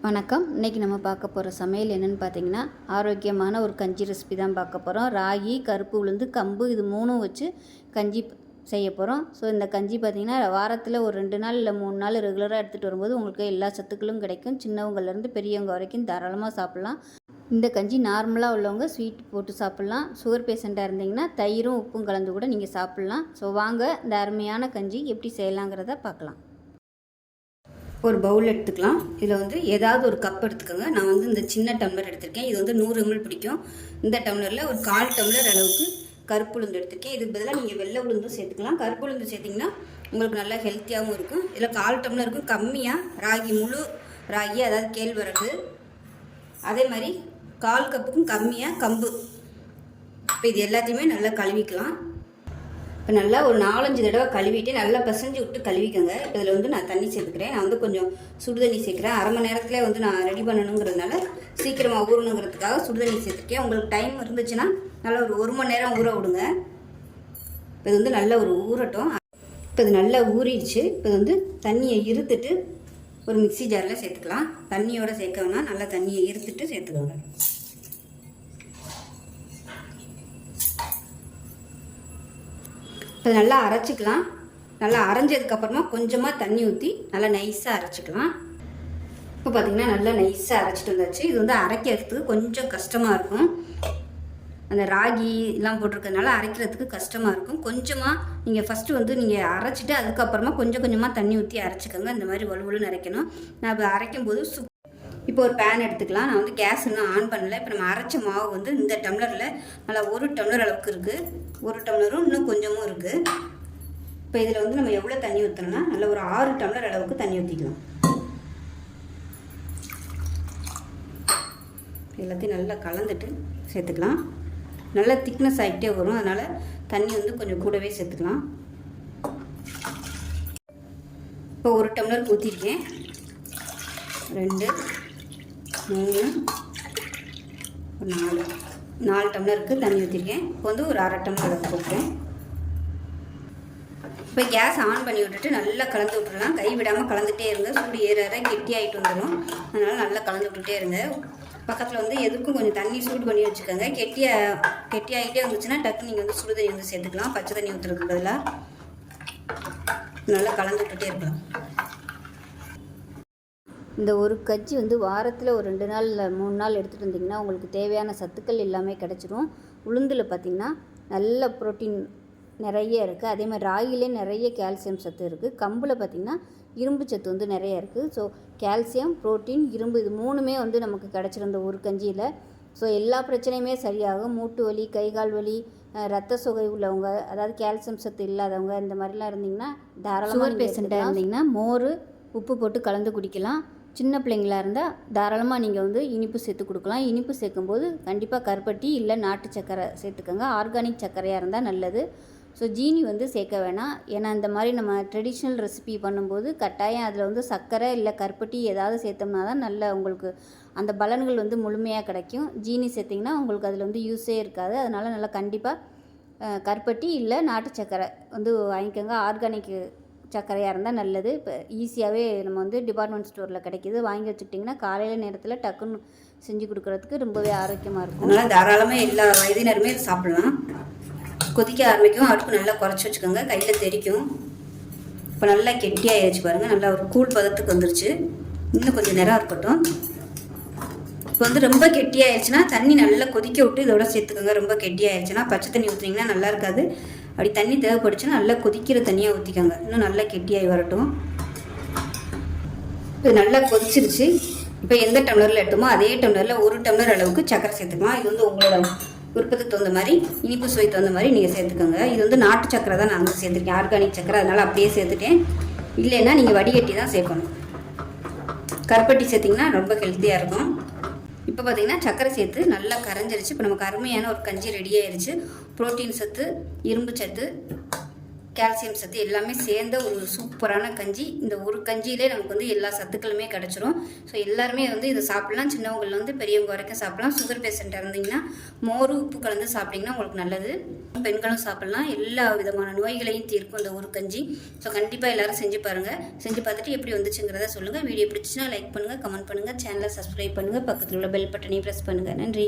வணக்கம். இன்றைக்கி நம்ம பார்க்க போகிற சமையல் என்னென்னு பார்த்தீங்கன்னா, ஆரோக்கியமான ஒரு கஞ்சி ரெசிபி தான் பார்க்க போகிறோம். ராகி, கருப்பு உளுந்து, கம்பு இது 3ம் வச்சு கஞ்சி செய்ய போகிறோம். ஸோ இந்த கஞ்சி பார்த்திங்கன்னா வாரத்தில் ஒரு 2 நாள் இல்லை 3 நாள் ரெகுலராக எடுத்துகிட்டு வரும்போது உங்களுக்கு எல்லா சத்துக்களும் கிடைக்கும். சின்னவங்கலேருந்து பெரியவங்க வரைக்கும் தாராளமாக சாப்பிட்லாம். இந்த கஞ்சி நார்மலாக உள்ளவங்க ஸ்வீட் போட்டு சாப்பிட்லாம். சுகர் பேஷண்ட்டாக இருந்தீங்கன்னா தயிரும் உப்பும் கலந்து கூட நீங்கள் சாப்பிட்லாம். ஸோ வாங்க இந்த அருமையான கஞ்சி எப்படி செய்யலாங்கிறத பார்க்கலாம். ஒரு பவுல் எடுத்துக்கலாம். இதில் வந்து ஏதாவது ஒரு கப் எடுத்துக்கோங்க. நான் வந்து இந்த சின்ன டம்ளர் எடுத்திருக்கேன். இது வந்து 100 ml பிடிக்கும். இந்த டம்ளரில் ஒரு 1/4 டம்ளர் அளவுக்கு கருப்பு உளுந்து எடுத்திருக்கேன். இதுக்கு பதிலாக நீங்கள் வெள்ளை உளுந்தும் சேர்த்துக்கலாம். கருப்பு உளுந்து சேர்த்திங்கன்னா உங்களுக்கு நல்லா ஹெல்த்தியாகவும் இருக்கும். இதில் 1/4 டம்ளருக்கும் கம்மியாக ராகி, முழு ராகி, அதாவது கேழ்வரகு, அதே மாதிரி 1/4 கப்புக்கும் கம்மியாக கம்பு. இப்போ இது எல்லாத்தையுமே நல்லா கழுவிக்கலாம். இப்போ நல்லா ஒரு 4-5 தடவை கழுவிட்டு நல்லா பிசைஞ்சு விட்டு கழுவிக்கோங்க. இதில் வந்து நான் தண்ணி சேர்த்துக்கிறேன். நான் வந்து கொஞ்சம் சுடு தண்ணி சேர்க்குறேன். அரை மணி நேரத்தில் வந்து நான் ரெடி பண்ணணுங்கிறதுனால சீக்கிரமாக ஊறணுங்கிறதுக்காக சுடு தண்ணி சேர்த்துருக்கேன். உங்களுக்கு டைம் இருந்துச்சுன்னா நல்லா ஒரு 1 மணி நேரம் ஊற விடுங்க. இப்போ இது வந்து நல்லா ஒரு ஊறட்டும். இப்போ இது நல்லா ஊறிடுச்சு. இப்போ இது வந்து தண்ணியை இருத்துட்டு ஒரு மிக்சி ஜாரில் சேர்த்துக்கலாம். தண்ணியோடு சேர்க்கணும்னா நல்லா தண்ணியை இருத்துட்டு சேர்த்துக்கோங்க. இப்போ நல்லா அரைச்சிக்கலாம். நல்லா அரைஞ்சதுக்கப்புறமா கொஞ்சமாக தண்ணி ஊற்றி நல்லா நைஸாக அரைச்சிக்கலாம். இப்போ பார்த்திங்கன்னா நல்லா நைஸாக அரைச்சிட்டு வந்தாச்சு. இது வந்து அரைக்கிறதுக்கு கொஞ்சம் கஷ்டமாக இருக்கும். அந்த ராகி எல்லாம் போட்டிருக்கிறதுனால அரைக்கிறதுக்கு கஷ்டமாக இருக்கும். கொஞ்சமாக நீங்கள் ஃபஸ்ட்டு வந்து நீங்கள் அரைச்சிட்டு அதுக்கப்புறமா கொஞ்சம் கொஞ்சமாக தண்ணி ஊற்றி அரைச்சிக்கோங்க. இந்த மாதிரி வலுவலுன்னு அரைக்கணும். நான் இப்போ அரைக்கும்போது இப்போ ஒரு பேன் எடுத்துக்கலாம். நான் வந்து கேஸ் இன்னும் ஆன் பண்ணல. இப்போ நம்ம அரைச்ச மாவு வந்து இந்த டம்ளரில் நல்லா 1 டம்ளர் அளவுக்கு இருக்குது. 1 டம்ளரும் இன்னும் கொஞ்சமும் இருக்குது. இப்போ இதில் வந்து நம்ம எவ்வளோ தண்ணி ஊற்றணும்னா நல்லா ஒரு 6 டம்ளர் அளவுக்கு தண்ணி ஊற்றிக்கலாம். எல்லாத்தையும் நல்லா கலந்துட்டு சேர்த்துக்கலாம். நல்லா திக்னஸ் ஆகிட்டே வரும். அதனால் தண்ணி வந்து கொஞ்சம் கூடவே சேர்த்துக்கலாம். இப்போ 1 டம்ளர் ஊற்றிருக்கேன். 2, 3, 4 டம்ளருக்கு தண்ணி ஊற்றிருக்கேன். இப்போ வந்து ஒரு அரை டம்ளர் அளவு போட்டுருக்கேன். இப்போ கேஸ் ஆன் பண்ணி விட்டுட்டு நல்லா கலந்து விட்டுடலாம். கை விடாமல் கலந்துகிட்டே இருங்க. சூடு ஏற கெட்டியாகிட்டு வந்துடும். அதனால் நல்லா கலந்து விட்டுட்டே இருங்க. பக்கத்தில் வந்து எதுக்கும் கொஞ்சம் தண்ணி சூடு பண்ணி வச்சுக்கோங்க. கெட்டியாகிட்டே வந்துச்சுன்னா டக்கு நீங்கள் வந்து சுடு தண்ணி வந்து சேர்த்துக்கலாம். பச்சை தண்ணி ஊற்றுறதுக்கு பதிலாக நல்லா கலந்து விட்டுட்டே இருக்கலாம். இந்த ஒரு கஞ்சி வந்து வாரத்தில் ஒரு 2 நாள் இல்லை 3 நாள் எடுத்துகிட்டு வந்திங்கன்னா உங்களுக்கு தேவையான சத்துக்கள் எல்லாமே கிடச்சிரும். உளுந்தில் பார்த்திங்கன்னா நல்ல ப்ரோட்டீன் நிறைய இருக்குது. அதே மாதிரி ராகிலே நிறைய கால்சியம் சத்து இருக்குது. கம்பில் பார்த்திங்கன்னா இரும்பு சத்து வந்து நிறைய இருக்குது. ஸோ கால்சியம், ப்ரோட்டீன், இரும்பு இது 3மே வந்து நமக்கு கிடச்சிருந்த ஒரு கஞ்சியில். ஸோ எல்லா பிரச்சனையுமே சரியாகும். மூட்டு வலி, கைகால் வலி, ரத்த சோகை உள்ளவங்க, அதாவது கால்சியம் சத்து இல்லாதவங்க, இந்த மாதிரிலாம் இருந்திங்கன்னா தாராளமாக சுகர் பேஷண்ட்டாக இருந்திங்கன்னா மோர் உப்பு போட்டு கலந்து குடிக்கலாம். சின்ன பிள்ளைங்களாக இருந்தால் தாராளமாக நீங்கள் வந்து இனிப்பு சேர்த்து கொடுக்கலாம். இனிப்பு சேர்க்கும்போது கண்டிப்பாக கருப்பட்டி இல்லை நாட்டு சர்க்கரை சேர்த்துக்கோங்க. ஆர்கானிக் சர்க்கரையாக இருந்தால் நல்லது. ஸோ ஜீனி வந்து சேர்க்க வேணாம். ஏன்னா இந்த மாதிரி நம்ம ட்ரெடிஷ்னல் ரெசிபி பண்ணும்போது கட்டாயம் அதில் வந்து சர்க்கரை இல்லை கருப்பட்டி ஏதாவது சேர்த்தோம்னா தான் நல்ல உங்களுக்கு அந்த பலன்கள் வந்து முழுமையாக கிடைக்கும். ஜீனி சேர்த்திங்கன்னா உங்களுக்கு அதில் வந்து யூஸே இருக்காது. அதனால் நல்லா கண்டிப்பாக கருப்பட்டி இல்லை நாட்டு சர்க்கரை வந்து வாங்கிக்கோங்க. ஆர்கானிக் சர்க்கரையாக இருந்தால் நல்லது. இப்போ ஈஸியாகவே நம்ம வந்து டிபார்ட்மெண்ட் ஸ்டோரில் கிடைக்கிது. வாங்கி வச்சுக்கிட்டிங்கன்னா காலையில் நேரத்தில் டக்குன்னு செஞ்சு கொடுக்குறதுக்கு ரொம்பவே ஆரோக்கியமாக இருக்கும். அதனால் தாராளமாக எல்லா வயதினருமே சாப்பிட்லாம். கொதிக்க ஆரம்பிக்கும். அடுப்பு நல்லா குறைச்சி வச்சுக்கோங்க. கையில் தெரிக்கும். இப்போ நல்லா கெட்டியாகிடுச்சு பாருங்கள். நல்லா ஒரு கூழ் பதத்துக்கு வந்துருச்சு. இன்னும் கொஞ்சம் நேரம் இருக்கட்டும். இப்போ வந்து ரொம்ப கெட்டியாகிடுச்சுன்னா தண்ணி நல்லா கொதிக்க விட்டு இதோட சேர்த்துக்கோங்க. ரொம்ப கெட்டியாகிடுச்சுன்னா பச்சை தண்ணி ஊற்றினீங்கன்னா நல்லா இருக்காது. அப்படி தண்ணி தேவைப்படுச்சுன்னா நல்லா கொதிக்கிற தண்ணியாக ஊற்றிக்கோங்க. இன்னும் நல்லா கெட்டியாகி வரட்டும். இது நல்லா கொதிச்சிருச்சு. இப்போ எந்த டம்ளரில் எடுத்தோமோ அதே டம்ளரில் 1 டம்ளர் அளவுக்கு சர்க்கரை சேர்த்துக்கலாம். இது வந்து உங்களோட விருப்பத்துக்கு தகுந்த மாதிரி, இனிப்பு சுவை தகுந்த மாதிரி நீங்கள் சேர்த்துக்கோங்க. இது வந்து நாட்டு சர்க்கரை தான் நான் வந்து சேர்த்துருக்கேன், ஆர்கானிக் சர்க்கரை. அதனால் அப்படியே சேர்த்துட்டேன். இல்லைன்னா நீங்கள் வடிகட்டி தான் சேர்க்கணும். கருப்பட்டி சேர்த்திங்கன்னா ரொம்ப ஹெல்த்தியாக இருக்கும். இப்போ பார்த்திங்கன்னா சர்க்கரை சேர்த்து நல்லா கரைஞ்சிருச்சு. இப்போ நமக்கு அருமையான ஒரு கஞ்சி ரெடி ஆயிடுச்சு. ப்ரோட்டீன் சத்து, இரும்பு சத்து, கால்சியம் சத்து எல்லாமே சேர்ந்த ஒரு சூப்பரான கஞ்சி. இந்த ஒரு கஞ்சியிலே நமக்கு வந்து எல்லா சத்துக்களுமே கிடச்சிரும். ஸோ எல்லாருமே வந்து இதை சாப்பிட்லாம். சின்னவங்களில் வந்து பெரியவங்க வரைக்கும் சாப்பிட்லாம். சுகர் பேஷண்ட்டாக இருந்தீங்கன்னா மோர் உப்பு கலந்து சாப்பிட்டிங்கன்னா உங்களுக்கு நல்லது. பெண்களும் சாப்பிட்லாம். எல்லா விதமான நோய்களையும் தீர்க்கும் இந்த ஒரு கஞ்சி. ஸோ கண்டிப்பாக எல்லோரும் செஞ்சு பாருங்கள். செஞ்சு பார்த்துட்டு எப்படி வந்துச்சுங்கிறத சொல்லுங்கள். வீடியோ பிடிச்சின்னா லைக் பண்ணுங்கள், கமெண்ட் பண்ணுங்கள், சேனலை சப்ஸ்கிரைப் பண்ணுங்கள், பக்கத்தில் உள்ள பெல் பட்டனையும் ப்ரெஸ் பண்ணுங்கள். நன்றி.